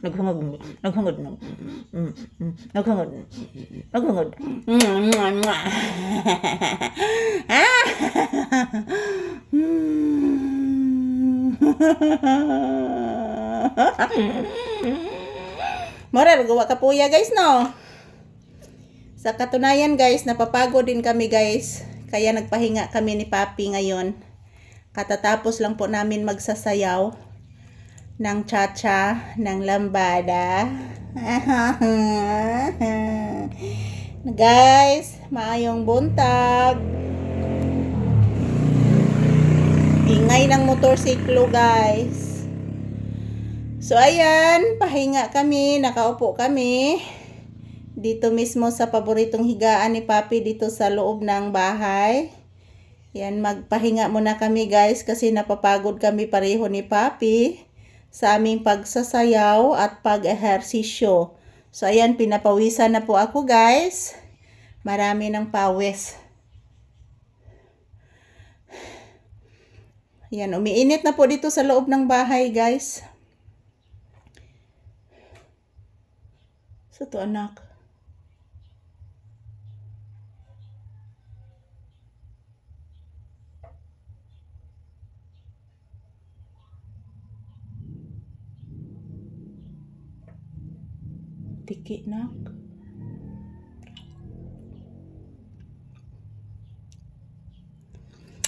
Naghangad. Naghangad na. Naghangad. Naghangad. Mora, gawa ka puya guys, no? Sa katunayan guys, napapagod din kami guys. Kaya nagpahinga kami ni Papi ngayon. Katatapos lang po namin magsasayaw ng cha-cha, ng lambada. Guys, maayong buntag. Ingay ng motorsiklo guys. So ayan, pahinga kami, nakaupo kami. Dito mismo sa paboritong higaan ni Papi dito sa loob ng bahay. Yan, magpahinga muna kami guys kasi napapagod kami pareho ni Papi sa aming pagsasayaw at pag-ehersisyo. So ayan, pinapawisan na po ako guys. Marami ng pawis. Yan, umiinit na po dito sa loob ng bahay guys. So to anak. Tiki nak.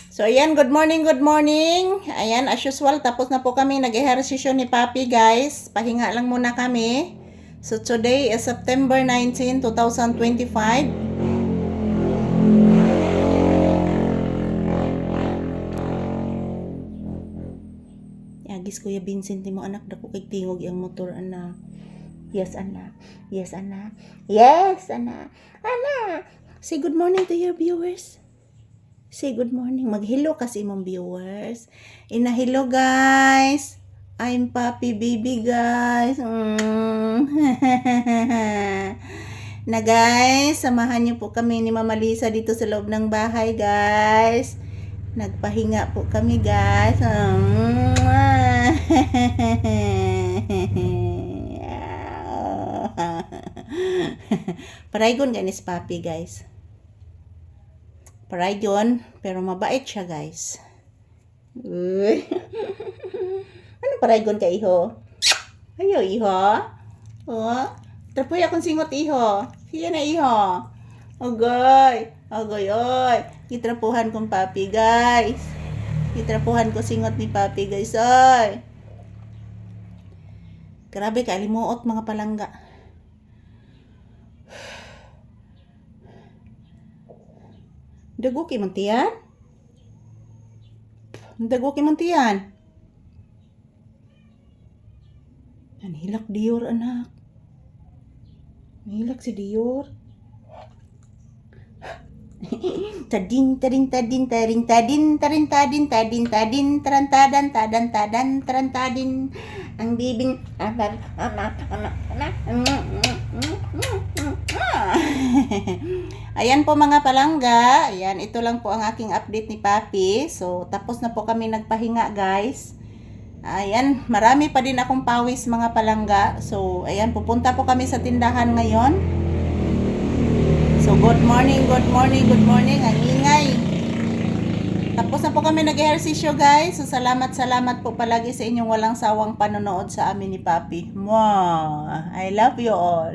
So ayan, good morning, good morning. Ayan, as usual, tapos na po kami nag-ehersisyo ni Papi guys. Pahinga lang muna kami. So today is September 19, 2025. Agis Kuya Vincent mo anak, dako kay tingog ang motor anak. Yes, Ana. Yes, Ana. Yes, Ana. Ana. Say good morning to your viewers. Say good morning. Mag-hello kasi mong viewers. Hello guys. I'm Papi Baby guys. Na guys, samahan niyo po kami ni Mama Lisa dito sa loob ng bahay guys. Nagpahinga po kami guys. Paraygon ganis Papi guys. Paraygon, pero mabait siya guys. Uy. Ano paraygon ka iho? Ayo iho. Oh, trapoy akong singot iho. Siya na iho. Ogoy. Ogoy oy. Itrapuhan kong Papi guys. Itrapuhan ko singot ni Papi guys oy. Grabe ka limuot mga palangga. Dago kay mantiyan? Dago kay mantiyan? Nanhilak Dior anak. Nanhilak si Dior. Tadin tadin tadin tadin tadin tarin tadin tadin tadin tarantadan tadan tadan tarantadin ang bibing Ayan po mga palangga. Ayan, ito lang po ang aking update ni Papi. So, tapos na po kami nagpahinga guys. Ayan, marami pa din akong pawis mga palangga. So, ayan, pupunta po kami sa tindahan ngayon. So, good morning, good morning, good morning. Ang ingay. Tapos na po kami nag-ehersisyo guys. So, salamat po palagi sa inyong walang sawang panonood sa amin ni Papi. Mwah! I love you all.